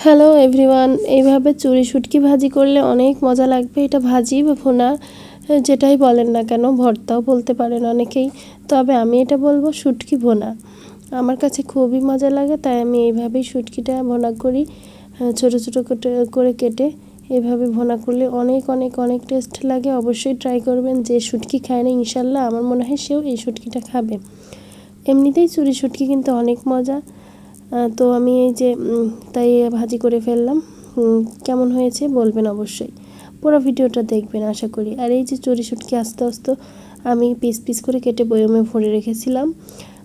Hello everyone, এইভাবে চুরি শুটকি ভাজি করলে অনেক মজা লাগবে। এটা ভাজি বা ভুনা যেটাই বলেন না কেন, ভর্তাও বলতে পারেন অনেকেই, তবে আমি এটা বলবো শুটকি ভুনা। আমার কাছে খুবই মজা লাগে, তাই আমি এইভাবেই শুটকিটা ভুনা করি। ছোটো ছোটো করে কেটে এইভাবে ভুনা করলে অনেক অনেক অনেক টেস্ট লাগে। অবশ্যই ট্রাই করবেন। যে শুটকি খায় না ইনশাল্লাহ আমার মনে হয় সেও এই শুটকিটা খাবে। এমনিতেই চুরি শুটকি কিন্তু অনেক মজা। তো আমি এই যে তাই ভাজি করে ফেললাম। কেমন হয়েছে বলবেন অবশ্যই, পুরো ভিডিওটা দেখবেন আশা করি। আর এই যে চুরি শুটকি আস্তে আস্তে আমি পিস পিস করে কেটে বয়মে ভরে রেখেছিলাম।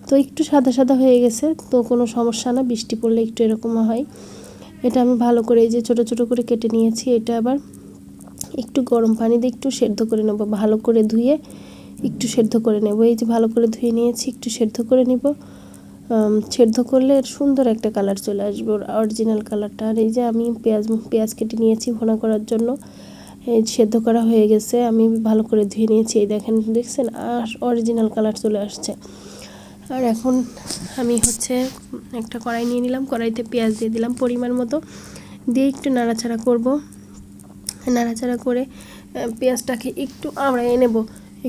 তো একটু সাদা সাদা হয়ে গেছে, তো কোনো সমস্যা না, বৃষ্টি পড়লে একটু এরকম হয়। এটা আমি ভালো করে এই যে ছোটো ছোটো করে কেটে নিয়েছি। এটা আবার একটু গরম পানি দিয়ে একটু সেদ্ধ করে নেব, ভালো করে ধুয়ে একটু সেদ্ধ করে নেব। এই যে ভালো করে ধুয়ে নিয়েছি, একটু সেদ্ধ করে নিব। সেদ্ধ করলে সুন্দর একটা কালার চলে আসবে, অরিজিনাল কালারটা। আর এই যে আমি পেঁয়াজ কেটে নিয়েছি ভুনা করার জন্য। এই সেদ্ধ করা হয়ে গেছে, আমি ভালো করে ধুয়ে নিয়েছি। এই দেখছেন আর অরিজিনাল কালার চলে আসছে। আর এখন আমি একটা কড়াই নিয়ে নিলাম, কড়াইতে পেঁয়াজ দিয়ে দিলাম পরিমাণ মতো, দিয়ে একটু নাড়াচাড়া করব। নাড়াচাড়া করে পেঁয়াজটাকে একটু আমড়াইয়ে নেব,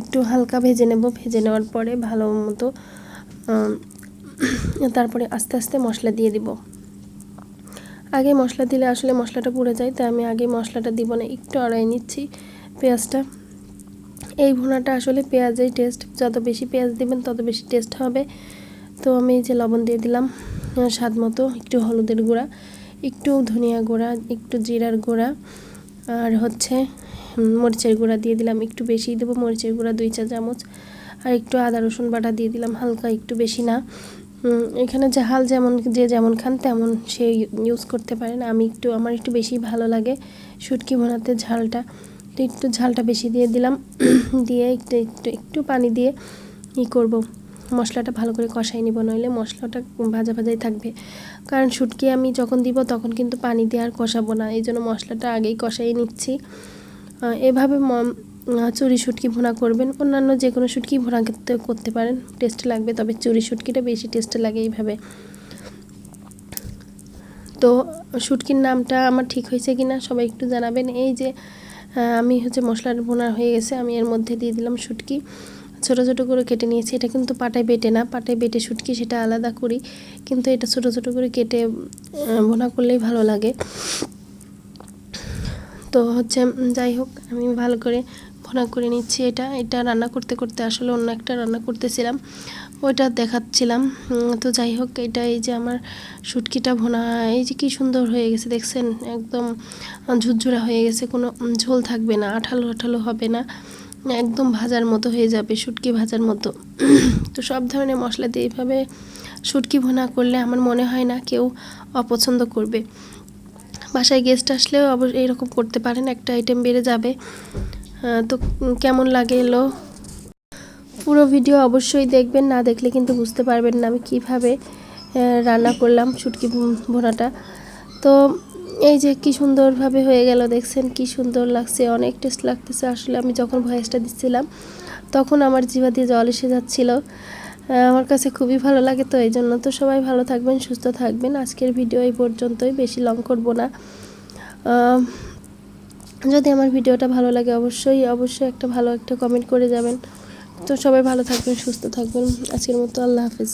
একটু হালকা ভেজে নেব। ভেজে নেওয়ার পরে ভালো মতো তারপরে আস্তে আস্তে মশলা দিয়ে দিব। আগে মশলা দিলে আসলে মশলাটা পুড়ে যায়, তাই আমি আগে মশলাটা দিব না, একটু আড়াই নিচ্ছি পেঁয়াজটা। এই ভুনাটা আসলে পেঁয়াজের টেস্ট, যত বেশি পেঁয়াজ দিবেন তত বেশি টেস্ট হবে। তো আমি এই যে লবণ দিয়ে দিলাম স্বাদ মতো, একটু হলুদের গুঁড়া, একটু ধনিয়া গুঁড়া, একটু জিরার গুঁড়া, আর মরিচের গুঁড়া দিয়ে দিলাম। একটু বেশি দেবো মরিচের গুঁড়া, 2 চা চামচ। আর একটু আদা রসুন বাটা দিয়ে দিলাম হালকা, একটু বেশি না। এখানে ঝাল যেমন খান তেমন সে ইউজ করতে পারেন। আমার একটু বেশি ভালো লাগে শুটকি ভুনাতে ঝালটা, তো একটু ঝালটা বেশি দিয়ে দিলাম। দিয়ে একটু পানি দিয়ে করব, মশলাটা ভালো করে কষাই নিব, নইলে মশলাটা ভাজা ভাজাই থাকবে। কারণ শুটকি আমি যখন দিব তখন কিন্তু পানি দিয়ে আর কষাবো না, এই জন্য মশলাটা আগেই কষাই নিচ্ছি। এভাবে চুরি শুটকি ভুনা করবেন। অন্যান্য যে কোনো শুটকি ভুনা করতে পারেন, টেস্ট লাগবে, তবে চুরি শুটকিটা বেশি টেস্ট লাগে এইভাবে। তো শুটকির নামটা আমার ঠিক হয়েছে কিনা সবাই একটু জানাবেন। এই যে আমি মশলার ভুনা হয়ে গেছে, আমি এর মধ্যে দিয়ে দিলাম শুটকি, ছোটো ছোটো করে কেটে নিয়েছি। এটা কিন্তু পাটায় বেটে না, পাটায় বেটে শুটকি সেটা আলাদা করি, কিন্তু এটা ছোটো ছোটো করে কেটে ভুনা করলেই ভালো লাগে। তো যাই হোক, আমি ভালো করে ভুনা করে নিচ্ছি। এটা রান্না করতে করতে আসলে অন্য একটা রান্না করতেছিলাম, ওইটা দেখাচ্ছিলাম। তো যাই হোক, এই যে আমার শুটকিটা ভুনা, এই যে কি সুন্দর হয়ে গেছে দেখছেন, একদম ঝুরঝুরা হয়ে গেছে, কোনো ঝোল থাকবে না, আঠালো আঠালো হবে না, একদম ভাজার মতো হয়ে যাবে, শুটকি ভাজার মতো। তো সব ধরনের মশলা দিয়ে এইভাবে শুটকি ভুনা করলে আমার মনে হয় না কেউ অপছন্দ করবে। বাসায় গেস্ট আসলেও অবশ্যই এরকম করতে পারেন, একটা আইটেম বেড়ে যাবে। তো কেমন লাগে এলো, পুরো ভিডিও অবশ্যই দেখবেন, না দেখলে কিন্তু বুঝতে পারবেন না আমি কিভাবে রান্না করলাম শুটকি ভুনাটা। তো এই যে কি সুন্দরভাবে হয়ে গেল, দেখছেন কি সুন্দর লাগছে, অনেক টেস্ট লাগতেছে। আসলে আমি যখন ভয়েসটা দিচ্ছিলাম তখন আমার জিভা দিয়ে জল এসে যাচ্ছিলো, আমার কাছে খুবই ভালো লাগে। তো এই জন্য তো সবাই ভালো থাকবেন, সুস্থ থাকবেন। আজকের ভিডিও এই পর্যন্তই, বেশি লং করব না। যদি আমার ভিডিওটা ভালো লাগে অবশ্যই একটা ভালো একটা কমেন্ট করে যাবেন। তো সবাই ভালো থাকবেন, সুস্থ থাকবেন। আজকের মতো আল্লাহ হাফেজ।